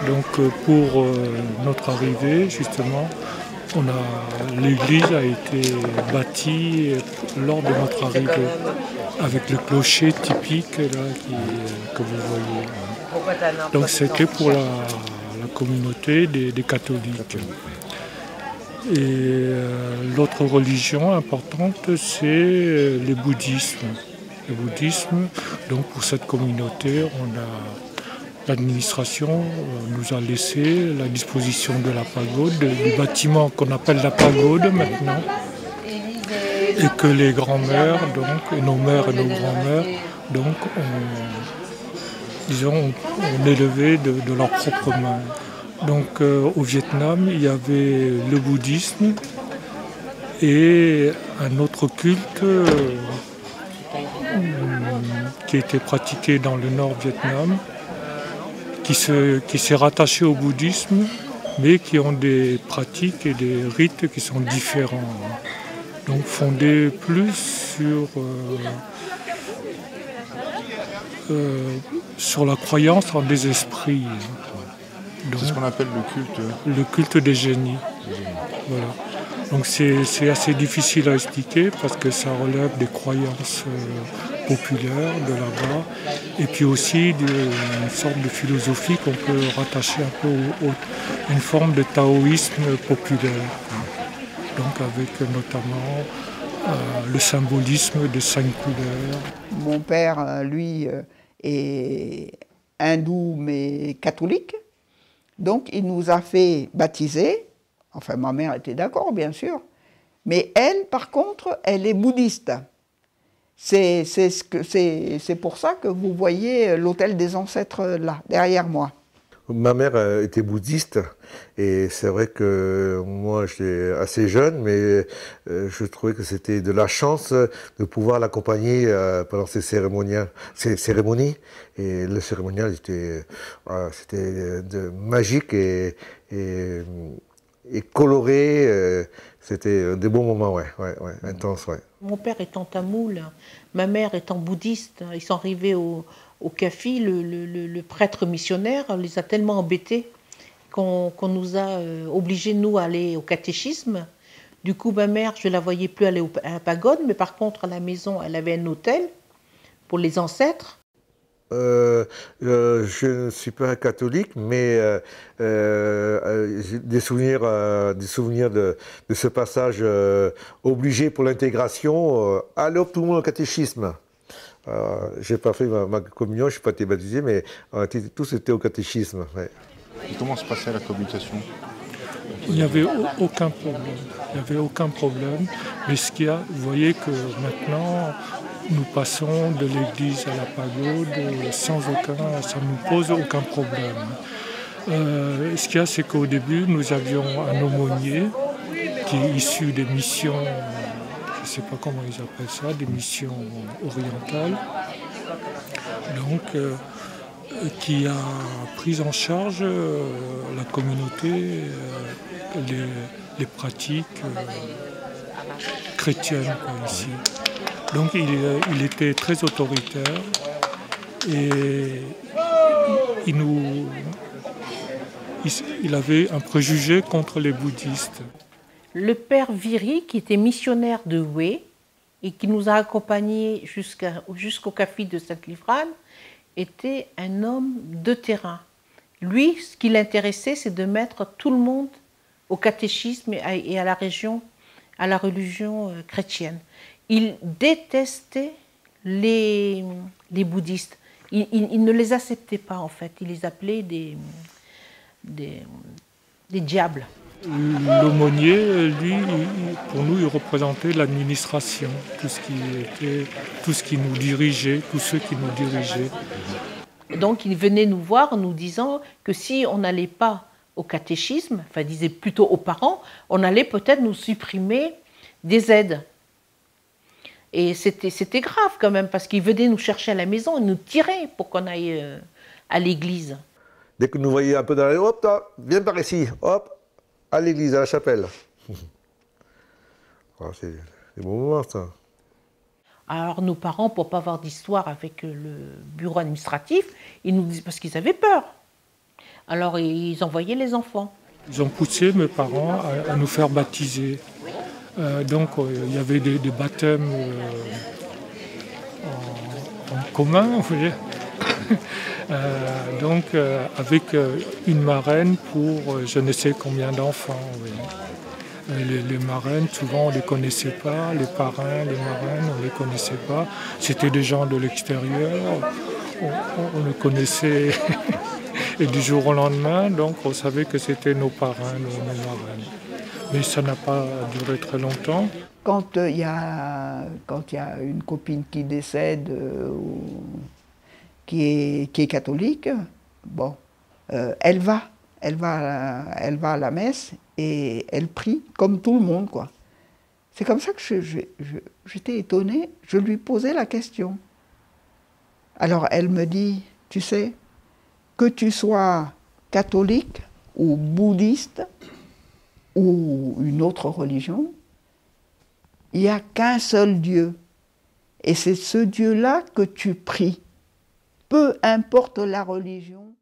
Donc pour notre arrivée, justement, l'église a été bâtie lors de notre arrivée, avec le clocher typique là, que vous voyez. Donc c'était pour la communauté des catholiques. Et l'autre religion importante, c'est le bouddhisme. Le bouddhisme, donc pour cette communauté, l'administration nous a laissé la disposition de la pagode, du bâtiment qu'on appelle la pagode maintenant, et que les grands-mères, donc, et nos mères et nos grands-mères, donc, ont élevé de leurs propres mains. Donc au Vietnam, il y avait le bouddhisme et un autre culte qui était pratiqué dans le nord Vietnam, qui s'est rattaché au bouddhisme, mais qui ont des pratiques et des rites qui sont différents. Donc fondés plus sur la croyance en des esprits. C'est ce qu'on appelle le culte des génies. Voilà. Donc c'est assez difficile à expliquer parce que ça relève des croyances populaires de là-bas et puis aussi d'une sorte de philosophie qu'on peut rattacher un peu à une forme de taoïsme populaire. Donc avec notamment le symbolisme des 5 couleurs. Mon père, lui, est hindou mais catholique. Donc il nous a fait baptiser. Enfin, ma mère était d'accord, bien sûr. Mais elle, par contre, elle est bouddhiste. C'est pour ça que vous voyez l'autel des ancêtres là, derrière moi. Ma mère était bouddhiste et c'est vrai que moi j'étais assez jeune, mais je trouvais que c'était de la chance de pouvoir l'accompagner pendant ces cérémonies. Et le cérémonial c'était magique et coloré. C'était des bons moments, ouais, intenses, ouais. Mon père étant tamoul, ma mère étant bouddhiste, ils sont arrivés au CAFI, le prêtre missionnaire les a tellement embêtés qu'on nous a obligés, nous, à aller au catéchisme. Du coup, ma mère, je ne la voyais plus aller à la pagode, mais par contre, à la maison, elle avait un hôtel pour les ancêtres. Je ne suis pas catholique, mais j'ai des souvenirs de ce passage obligé pour l'intégration. Allez hop, tout le monde au catéchisme. J'ai pas fait ma communion, je n'ai pas été baptisé, mais tous étaient au catéchisme. Ouais. Et comment se passait la communication? Il n'y avait aucun problème. Il n'y avait aucun problème. Mais ce qu'il y a, vous voyez que maintenant, nous passons de l'église à la pagode sans ça ne nous pose aucun problème. Ce qu'il y a, c'est qu'au début, nous avions un aumônier qui est issu des missions, je ne sais pas comment ils appellent ça, des missions orientales, donc qui a pris en charge la communauté, les pratiques chrétiennes ici. Donc il était très autoritaire et il avait un préjugé contre les bouddhistes. Le père Viry, qui était missionnaire de Hue et qui nous a accompagnés jusqu'au CAFI de Sainte-Livrane, était un homme de terrain. Lui, ce qui l'intéressait, c'est de mettre tout le monde au catéchisme et à la religion chrétienne. Il détestait les bouddhistes. Il ne les acceptait pas, en fait. Il les appelait des diables. L'aumônier, lui, pour nous, il représentait l'administration, tout ce qui nous dirigeait, tous ceux qui nous dirigeaient. Donc il venait nous voir en nous disant que si on n'allait pas au catéchisme, enfin disait plutôt aux parents, on allait peut-être nous supprimer des aides. Et c'était grave quand même, parce qu'il venait nous chercher à la maison, il nous tirait pour qu'on aille à l'église. Dès que nous voyait un peu dans la rue, hop, toi, viens par ici, hop, à l'église, à la chapelle. C'est des bons moments, ça. Alors nos parents, pour ne pas avoir d'histoire avec le bureau administratif, ils nous disaient parce qu'ils avaient peur. Alors ils envoyaient les enfants. Ils ont poussé mes parents à nous faire baptiser. Donc il y avait des baptêmes en commun, vous voyez. Donc avec une marraine pour je ne sais combien d'enfants. Oui. Les marraines, souvent on ne les connaissait pas, les parrains, les marraines, on ne les connaissait pas. C'était des gens de l'extérieur, on le connaissait et du jour au lendemain, donc on savait que c'était nos parrains, nos marraines. Mais ça n'a pas duré très longtemps. Quand il y a une copine qui décède, qui est catholique, bon, elle va à la messe et elle prie comme tout le monde, quoi. C'est comme ça que j'étais étonnée. Je lui posais la question. Alors elle me dit, tu sais, que tu sois catholique ou bouddhiste ou une autre religion, il n'y a qu'un seul Dieu. Et c'est ce Dieu-là que tu pries. Peu importe la religion.